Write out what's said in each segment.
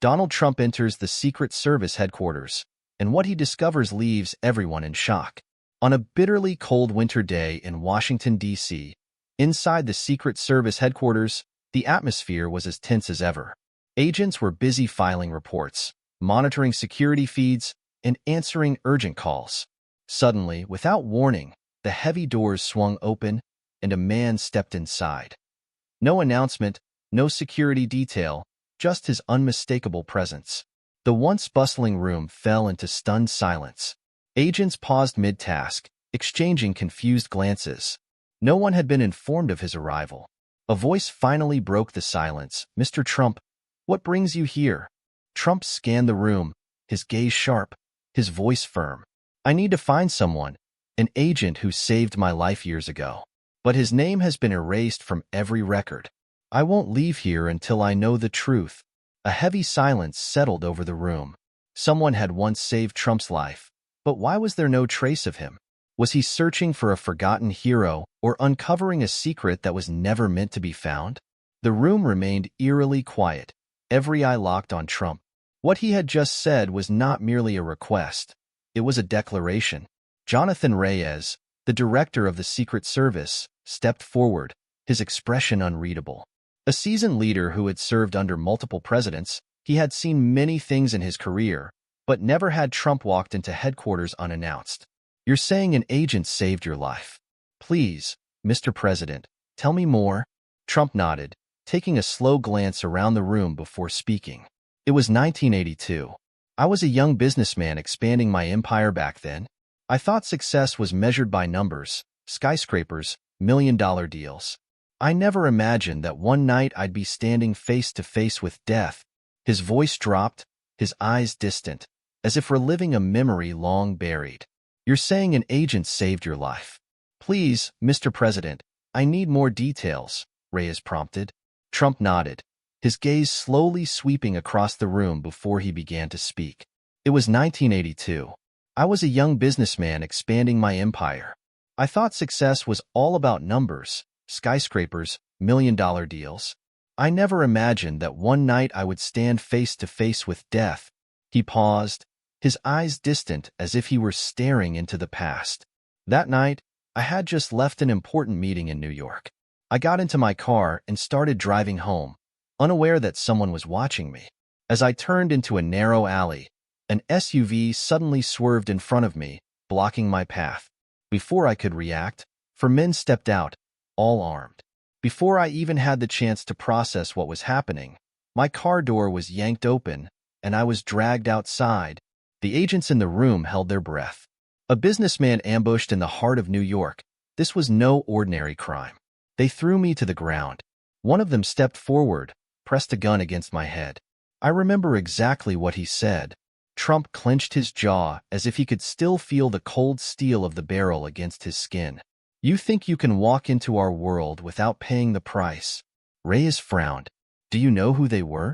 Donald Trump enters the Secret Service headquarters, and what he discovers leaves everyone in shock. On a bitterly cold winter day in Washington, D.C., inside the Secret Service headquarters, the atmosphere was as tense as ever. Agents were busy filing reports, monitoring security feeds, and answering urgent calls. Suddenly, without warning, the heavy doors swung open, and a man stepped inside. No announcement, no security detail, just his unmistakable presence. The once bustling room fell into stunned silence. Agents paused mid-task, exchanging confused glances. No one had been informed of his arrival. A voice finally broke the silence. "Mr. Trump, what brings you here?" Trump scanned the room, his gaze sharp, his voice firm. "I need to find someone, an agent who saved my life years ago. But his name has been erased from every record. I won't leave here until I know the truth." A heavy silence settled over the room. Someone had once saved Trump's life, but why was there no trace of him? Was he searching for a forgotten hero or uncovering a secret that was never meant to be found? The room remained eerily quiet, every eye locked on Trump. What he had just said was not merely a request. It was a declaration. Jonathan Reyes, the director of the Secret Service, stepped forward, his expression unreadable. A seasoned leader who had served under multiple presidents, he had seen many things in his career, but never had Trump walked into headquarters unannounced. "You're saying an agent saved your life. Please, Mr. President, tell me more." Trump nodded, taking a slow glance around the room before speaking. "It was 1982. I was a young businessman expanding my empire back then. I thought success was measured by numbers, skyscrapers, million-dollar deals. I never imagined that one night I'd be standing face to face with death." His voice dropped, his eyes distant, as if reliving a memory long buried. "You're saying an agent saved your life. Please, Mr. President, I need more details," Reyes prompted. Trump nodded, his gaze slowly sweeping across the room before he began to speak. "It was 1982. I was a young businessman expanding my empire. I thought success was all about numbers, skyscrapers, million-dollar deals. I never imagined that one night I would stand face to face with death." He paused, his eyes distant as if he were staring into the past. "That night, I had just left an important meeting in New York. I got into my car and started driving home, unaware that someone was watching me. As I turned into a narrow alley, an SUV suddenly swerved in front of me, blocking my path. Before I could react, 4 men stepped out, all armed. Before I even had the chance to process what was happening, my car door was yanked open, and I was dragged outside." The agents in the room held their breath. A businessman ambushed in the heart of New York. This was no ordinary crime. "They threw me to the ground." One of them stepped forward, pressed a gun against my head. I remember exactly what he said. Trump clenched his jaw as if he could still feel the cold steel of the barrel against his skin. "You think you can walk into our world without paying the price?" Reyes frowned. "Do you know who they were?"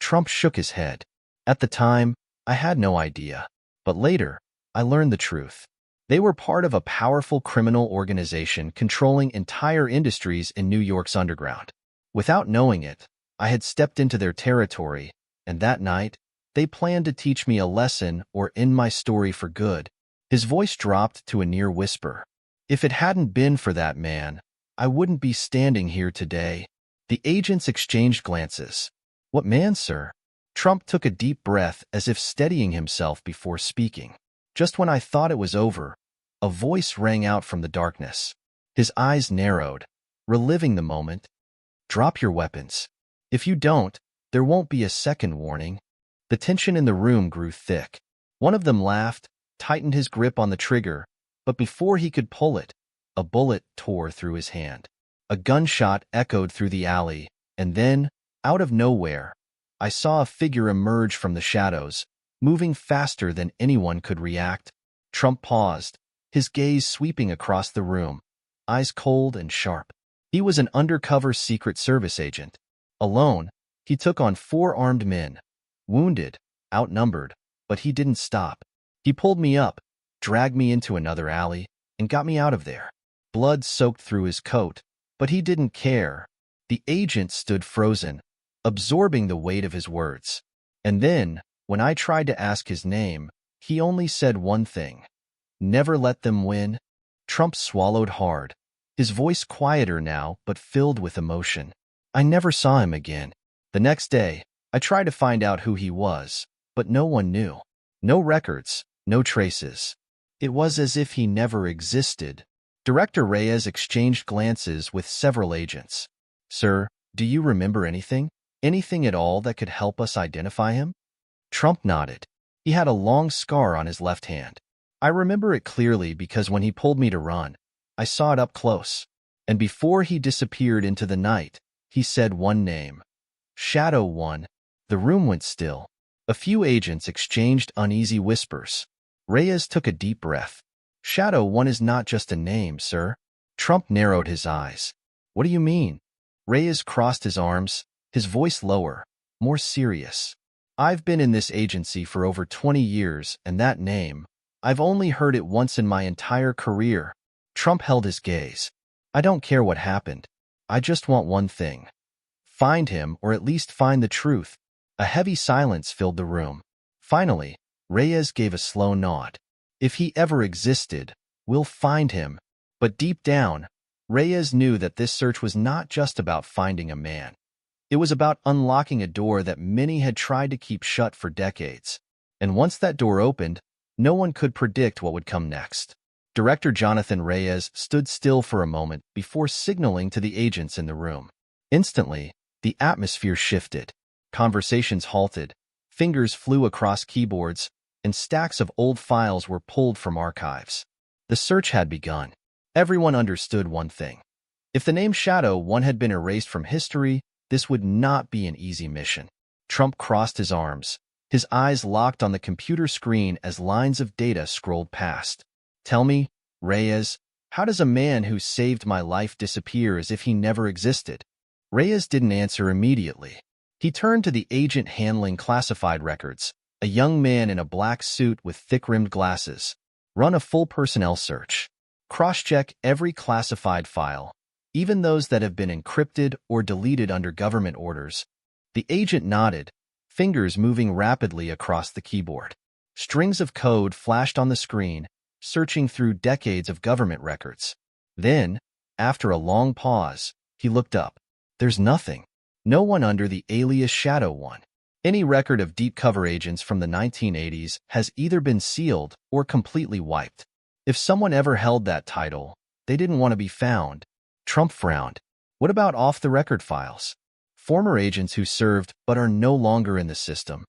Trump shook his head. "At the time, I had no idea. But later, I learned the truth. They were part of a powerful criminal organization controlling entire industries in New York's underground. Without knowing it, I had stepped into their territory, and that night, they planned to teach me a lesson or end my story for good." His voice dropped to a near whisper. "If it hadn't been for that man, I wouldn't be standing here today." The agents exchanged glances. "What man, sir?" Trump took a deep breath as if steadying himself before speaking. Just when I thought it was over, a voice rang out from the darkness. His eyes narrowed, reliving the moment. "Drop your weapons. If you don't, there won't be a second warning." The tension in the room grew thick. One of them laughed, tightened his grip on the trigger, but before he could pull it, a bullet tore through his hand. A gunshot echoed through the alley, and then, out of nowhere, I saw a figure emerge from the shadows, moving faster than anyone could react. Trump paused, his gaze sweeping across the room, eyes cold and sharp. He was an undercover Secret Service agent. Alone, he took on 4 armed men. Wounded, outnumbered, but he didn't stop. He pulled me up, dragged me into another alley, and got me out of there. Blood soaked through his coat, but he didn't care. The agent stood frozen, absorbing the weight of his words. And then, when I tried to ask his name, he only said one thing. Never let them win. Trump swallowed hard, his voice quieter now but filled with emotion. I never saw him again. The next day, I tried to find out who he was, but no one knew. No records, no traces. It was as if he never existed. Director Reyes exchanged glances with several agents. Sir, do you remember anything? Anything at all that could help us identify him? Trump nodded. He had a long scar on his left hand. I remember it clearly because when he pulled me to run, I saw it up close. And before he disappeared into the night, he said one name. Shadow One. The room went still. A few agents exchanged uneasy whispers. Reyes took a deep breath. Shadow One is not just a name, sir. Trump narrowed his eyes. What do you mean? Reyes crossed his arms, his voice lower, more serious. I've been in this agency for over 20 years, and that name, I've only heard it once in my entire career. Trump held his gaze. I don't care what happened. I just want one thing. Find him, or at least find the truth. A heavy silence filled the room. Finally, Reyes gave a slow nod. If he ever existed, we'll find him. But deep down, Reyes knew that this search was not just about finding a man. It was about unlocking a door that many had tried to keep shut for decades. And once that door opened, no one could predict what would come next. Director Jonathan Reyes stood still for a moment before signaling to the agents in the room. Instantly, the atmosphere shifted. Conversations halted, fingers flew across keyboards, and stacks of old files were pulled from archives. The search had begun. Everyone understood one thing. If the name Shadow One had been erased from history, this would not be an easy mission. Trump crossed his arms, his eyes locked on the computer screen as lines of data scrolled past. Tell me, Reyes, how does a man who saved my life disappear as if he never existed? Reyes didn't answer immediately. He turned to the agent handling classified records, a young man in a black suit with thick-rimmed glasses. Run a full personnel search. Cross-check every classified file, even those that have been encrypted or deleted under government orders. The agent nodded, fingers moving rapidly across the keyboard. Strings of code flashed on the screen, searching through decades of government records. Then, after a long pause, he looked up. There's nothing. No one under the alias Shadow One. Any record of deep cover agents from the 1980s has either been sealed or completely wiped. If someone ever held that title, they didn't want to be found. Trump frowned. What about off-the-record files? Former agents who served but are no longer in the system.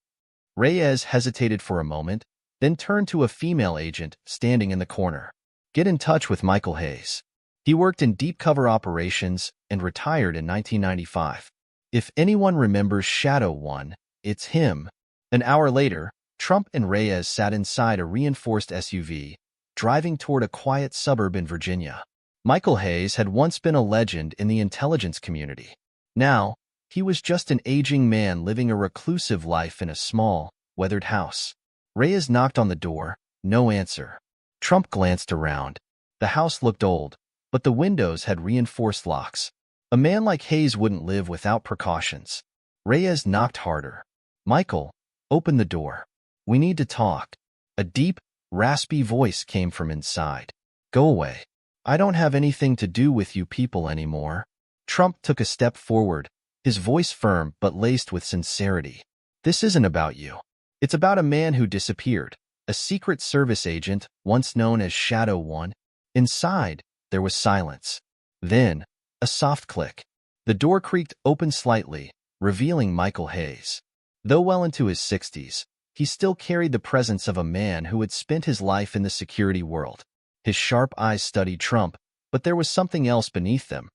Reyes hesitated for a moment, then turned to a female agent standing in the corner. Get in touch with Michael Hayes. He worked in deep cover operations and retired in 1995. If anyone remembers Shadow One, it's him. An hour later, Trump and Reyes sat inside a reinforced SUV, driving toward a quiet suburb in Virginia. Michael Hayes had once been a legend in the intelligence community. Now, he was just an aging man living a reclusive life in a small, weathered house. Reyes knocked on the door, no answer. Trump glanced around. The house looked old, but the windows had reinforced locks. A man like Hayes wouldn't live without precautions. Reyes knocked harder. Michael, open the door. We need to talk. A deep, raspy voice came from inside. Go away. I don't have anything to do with you people anymore. Trump took a step forward, his voice firm but laced with sincerity. This isn't about you. It's about a man who disappeared, a Secret Service agent once known as Shadow One. Inside, there was silence. Then, a soft click. The door creaked open slightly, revealing Michael Hayes. Though well into his 60s, he still carried the presence of a man who had spent his life in the security world. His sharp eyes studied Trump, but there was something else beneath them.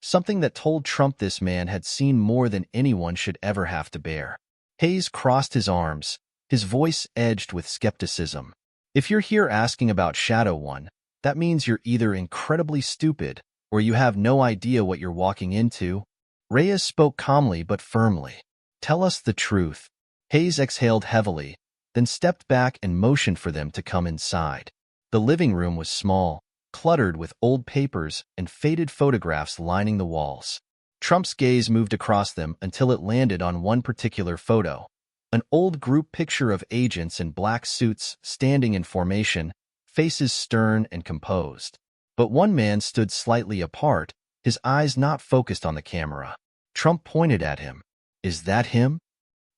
Something that told Trump this man had seen more than anyone should ever have to bear. Hayes crossed his arms, his voice edged with skepticism. If you're here asking about Shadow One, that means you're either incredibly stupid or you have no idea what you're walking into. Reyes spoke calmly but firmly. Tell us the truth. Hayes exhaled heavily, then stepped back and motioned for them to come inside. The living room was small, cluttered with old papers and faded photographs lining the walls. Trump's gaze moved across them until it landed on one particular photo, An old group picture of agents in black suits standing in formation, faces stern and composed. But one man stood slightly apart, his eyes not focused on the camera. Trump pointed at him. "Is that him?"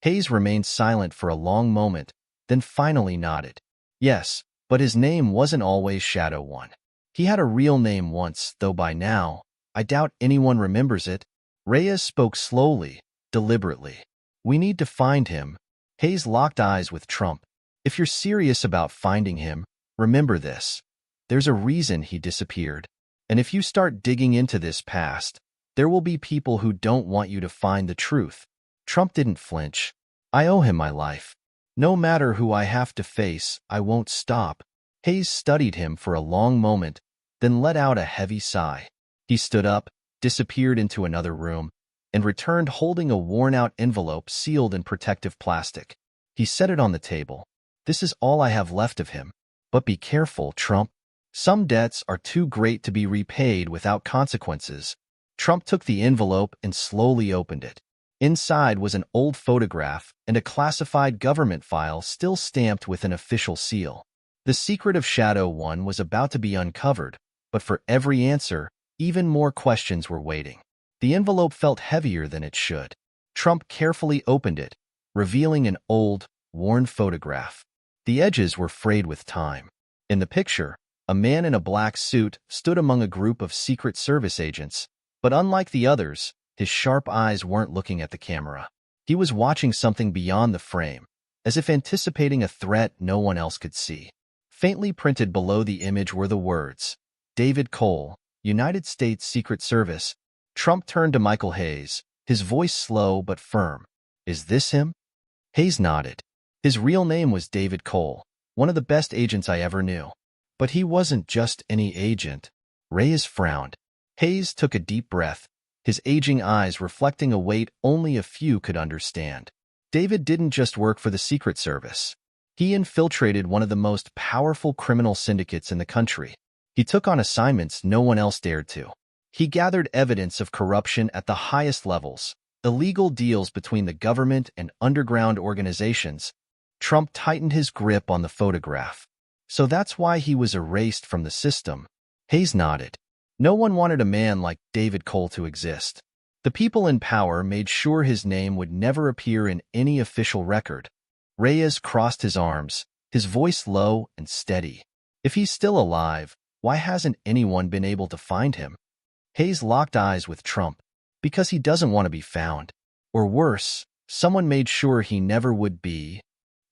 Hayes remained silent for a long moment, then finally nodded. "Yes, but his name wasn't always Shadow One. He had a real name once, though by now, I doubt anyone remembers it." Reyes spoke slowly, deliberately. "We need to find him." Hayes locked eyes with Trump. "If you're serious about finding him, remember this. There's a reason he disappeared. And if you start digging into this past, there will be people who don't want you to find the truth." Trump didn't flinch. "I owe him my life. No matter who I have to face, I won't stop." Hayes studied him for a long moment, then let out a heavy sigh. He stood up, disappeared into another room, and returned holding a worn-out envelope sealed in protective plastic. He set it on the table. "This is all I have left of him. But be careful, Trump. Some debts are too great to be repaid without consequences." Trump took the envelope and slowly opened it. Inside was an old photograph and a classified government file still stamped with an official seal. The secret of Shadow One was about to be uncovered, but for every answer, even more questions were waiting. The envelope felt heavier than it should. Trump carefully opened it, revealing an old, worn photograph. The edges were frayed with time. In the picture, a man in a black suit stood among a group of Secret Service agents, but unlike the others, his sharp eyes weren't looking at the camera. He was watching something beyond the frame, as if anticipating a threat no one else could see. Faintly printed below the image were the words, "David Cole, United States Secret Service." Trump turned to Michael Hayes, his voice slow but firm. "Is this him?" Hayes nodded. "His real name was David Cole, one of the best agents I ever knew. But he wasn't just any agent." Reyes frowned. Hayes took a deep breath, his aging eyes reflecting a weight only a few could understand. David didn't just work for the Secret Service. He infiltrated one of the most powerful criminal syndicates in the country. He took on assignments no one else dared to. He gathered evidence of corruption at the highest levels, illegal deals between the government and underground organizations. Trump tightened his grip on the photograph. "So that's why he was erased from the system." Hayes nodded. "No one wanted a man like David Cole to exist. The people in power made sure his name would never appear in any official record." Reyes crossed his arms, his voice low and steady. "If he's still alive, why hasn't anyone been able to find him?" Hayes locked eyes with Trump. "Because he doesn't want to be found. Or worse, someone made sure he never would be."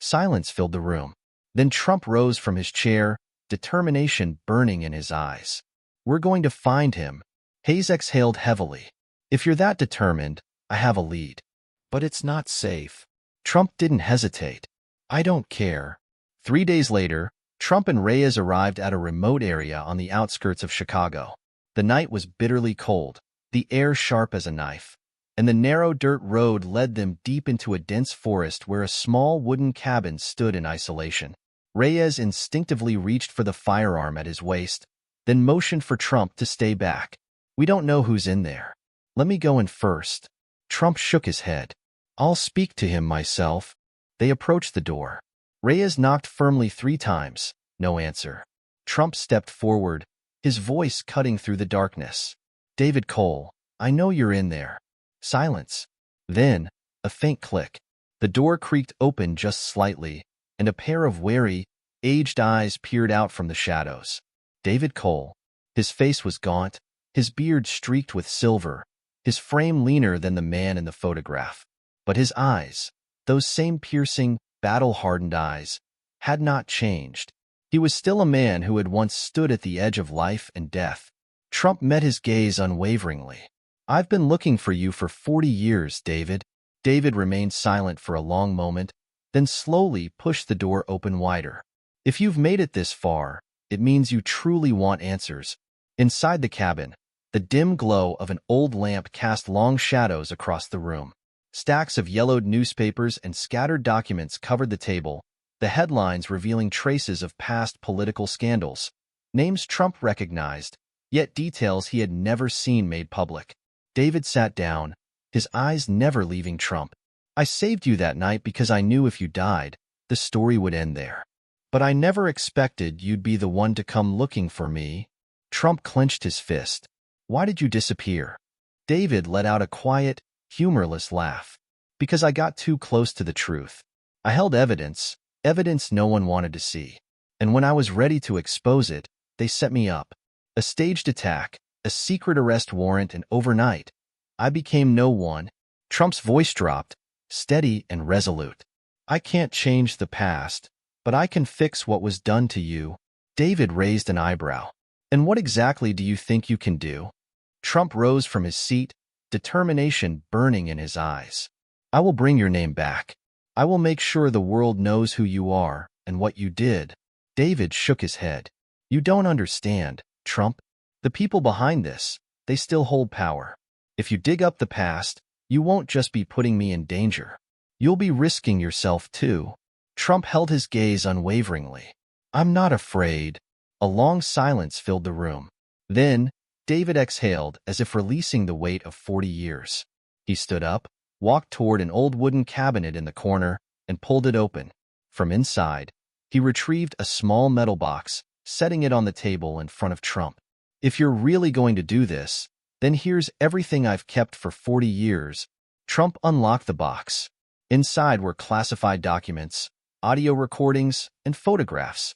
Silence filled the room. Then Trump rose from his chair, determination burning in his eyes. "We're going to find him." Hayes exhaled heavily. "If you're that determined, I have a lead. But it's not safe." Trump didn't hesitate. "I don't care." 3 days later, Trump and Reyes arrived at a remote area on the outskirts of Chicago. The night was bitterly cold, the air sharp as a knife, and the narrow dirt road led them deep into a dense forest where a small wooden cabin stood in isolation. Reyes instinctively reached for the firearm at his waist, then motioned for Trump to stay back. "We don't know who's in there. Let me go in first." Trump shook his head. "I'll speak to him myself." They approached the door. Reyes knocked firmly 3 times. No answer. Trump stepped forward, his voice cutting through the darkness. "David Cole, I know you're in there." Silence. Then, a faint click. The door creaked open just slightly, and a pair of wary, aged eyes peered out from the shadows. David Cole. His face was gaunt, his beard streaked with silver, his frame leaner than the man in the photograph. But his eyes, those same piercing, battle-hardened eyes, had not changed. He was still a man who had once stood at the edge of life and death. Trump met his gaze unwaveringly. "I've been looking for you for 40 years, David." David remained silent for a long moment, then slowly pushed the door open wider. "If you've made it this far, it means you truly want answers." Inside the cabin, the dim glow of an old lamp cast long shadows across the room. Stacks of yellowed newspapers and scattered documents covered the table, the headlines revealing traces of past political scandals, names Trump recognized, yet details he had never seen made public. David sat down, his eyes never leaving Trump. I saved you that night because I knew if you died, the story would end there. But I never expected you'd be the one to come looking for me." Trump clenched his fist. "Why did you disappear?" David let out a quiet, humorless laugh. "Because I got too close to the truth. I held evidence no one wanted to see. And when I was ready to expose it, they set me up. A staged attack, a secret arrest warrant, and overnight, I became no one." Trump's voice dropped, steady and resolute. "I can't change the past, but I can fix what was done to you." David raised an eyebrow. "And what exactly do you think you can do?" Trump rose from his seat, determination burning in his eyes. "I will bring your name back. I will make sure the world knows who you are and what you did." David shook his head. "You don't understand, Trump. The people behind this, they still hold power. If you dig up the past, you won't just be putting me in danger. You'll be risking yourself too." Trump held his gaze unwaveringly. "I'm not afraid." A long silence filled the room. Then, David exhaled as if releasing the weight of 40 years. He stood up, walked toward an old wooden cabinet in the corner, and pulled it open. From inside, he retrieved a small metal box, setting it on the table in front of Trump. "If you're really going to do this, then here's everything I've kept for 40 years. Trump unlocked the box. Inside were classified documents, audio recordings, and photographs.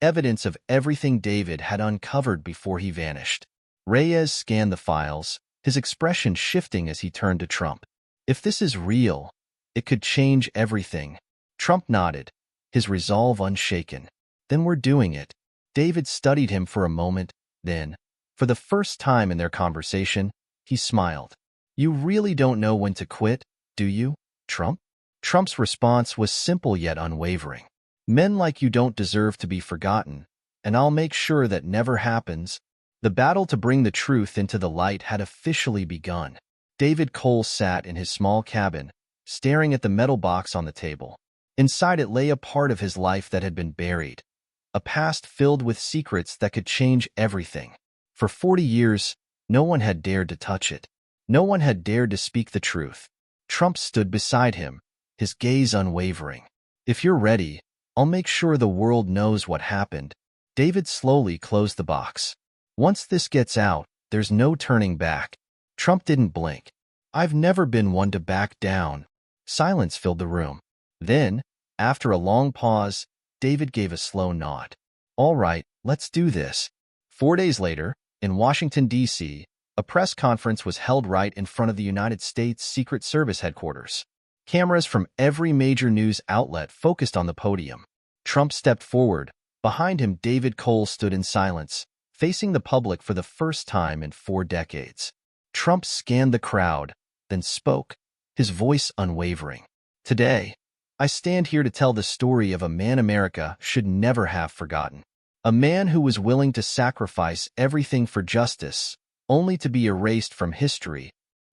Evidence of everything David had uncovered before he vanished. Reyes scanned the files, his expression shifting as he turned to Trump. "If this is real, it could change everything." Trump nodded, his resolve unshaken. "Then we're doing it." David studied him for a moment, then, for the first time in their conversation, he smiled. "You really don't know when to quit, do you, Trump?" Trump's response was simple yet unwavering. "Men like you don't deserve to be forgotten, and I'll make sure that never happens." The battle to bring the truth into the light had officially begun. David Cole sat in his small cabin, staring at the metal box on the table. Inside it lay a part of his life that had been buried, a past filled with secrets that could change everything. For 40 years, no one had dared to touch it. No one had dared to speak the truth. Trump stood beside him, his gaze unwavering. "If you're ready, I'll make sure the world knows what happened." David slowly closed the box. "Once this gets out, there's no turning back." Trump didn't blink. "I've never been one to back down." Silence filled the room. Then, after a long pause, David gave a slow nod. "All right, let's do this." 4 days later, in Washington, D.C., a press conference was held right in front of the United States Secret Service headquarters. Cameras from every major news outlet focused on the podium. Trump stepped forward. Behind him, David Cole stood in silence, facing the public for the first time in 4 decades. Trump scanned the crowd, then spoke, his voice unwavering. "Today, I stand here to tell the story of a man America should never have forgotten. A man who was willing to sacrifice everything for justice, only to be erased from history."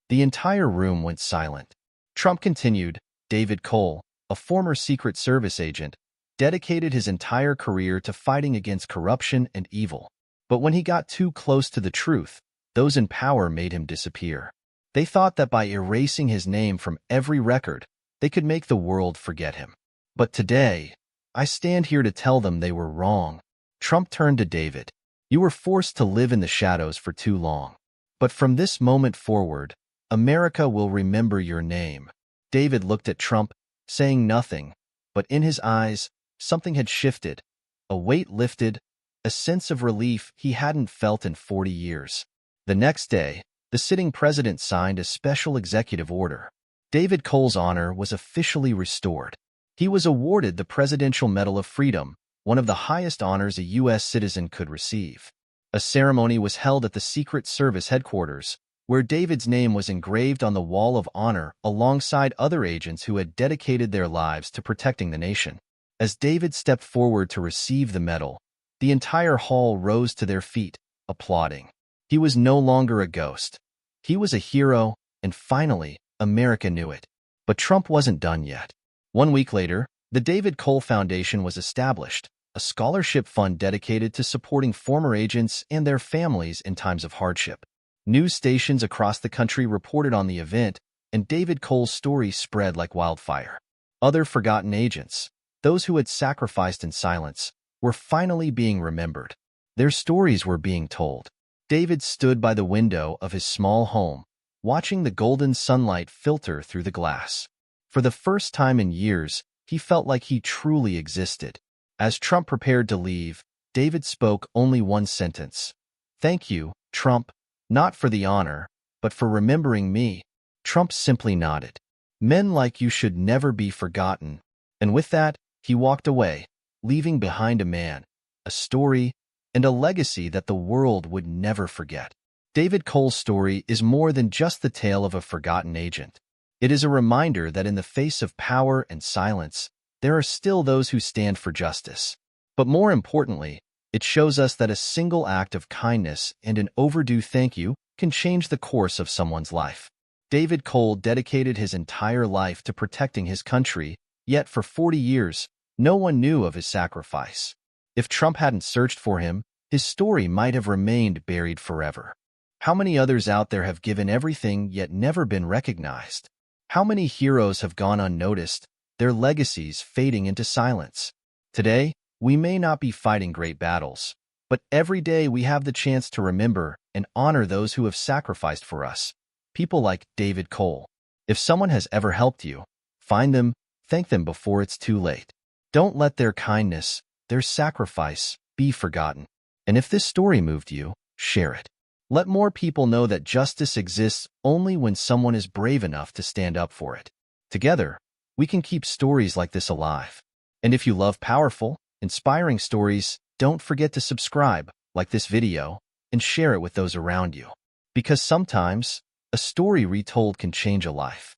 The entire room went silent. Trump continued. "David Cole, a former Secret Service agent, dedicated his entire career to fighting against corruption and evil. But when he got too close to the truth, those in power made him disappear. They thought that by erasing his name from every record, they could make the world forget him. But today, I stand here to tell them they were wrong." Trump turned to David. "You were forced to live in the shadows for too long. But from this moment forward, America will remember your name." David looked at Trump, saying nothing, but in his eyes, something had shifted. A weight lifted, a sense of relief he hadn't felt in 40 years. The next day, the sitting president signed a special executive order. David Cole's honor was officially restored. He was awarded the Presidential Medal of Freedom, one of the highest honors a U.S. citizen could receive. A ceremony was held at the Secret Service headquarters, where David's name was engraved on the Wall of Honor alongside other agents who had dedicated their lives to protecting the nation. As David stepped forward to receive the medal, the entire hall rose to their feet, applauding. He was no longer a ghost. He was a hero, and finally, America knew it. But Trump wasn't done yet. 1 week later, the David Cole Foundation was established, a scholarship fund dedicated to supporting former agents and their families in times of hardship. News stations across the country reported on the event, and David Cole's story spread like wildfire. Other forgotten agents, those who had sacrificed in silence, were finally being remembered. Their stories were being told. David stood by the window of his small home, watching the golden sunlight filter through the glass. For the first time in years, he felt like he truly existed. As Trump prepared to leave, David spoke only one sentence. "Thank you, Trump, not for the honor, but for remembering me." Trump simply nodded. Men like you should never be forgotten. And with that, he walked away, leaving behind a man, a story, and a legacy that the world would never forget. David Cole's story is more than just the tale of a forgotten agent. It is a reminder that in the face of power and silence, there are still those who stand for justice. But more importantly, it shows us that a single act of kindness and an overdue thank you can change the course of someone's life. David Cole dedicated his entire life to protecting his country, yet for 40 years, no one knew of his sacrifice. If Trump hadn't searched for him, his story might have remained buried forever. How many others out there have given everything yet never been recognized? How many heroes have gone unnoticed, their legacies fading into silence? Today, we may not be fighting great battles, but every day we have the chance to remember and honor those who have sacrificed for us. People like David Cole. If someone has ever helped you, find them, thank them before it's too late. Don't let their kindness, their sacrifice, be forgotten. And if this story moved you, share it. Let more people know that justice exists only when someone is brave enough to stand up for it. Together, we can keep stories like this alive. And if you love powerful, inspiring stories, don't forget to subscribe, like this video, and share it with those around you. Because sometimes, a story retold can change a life.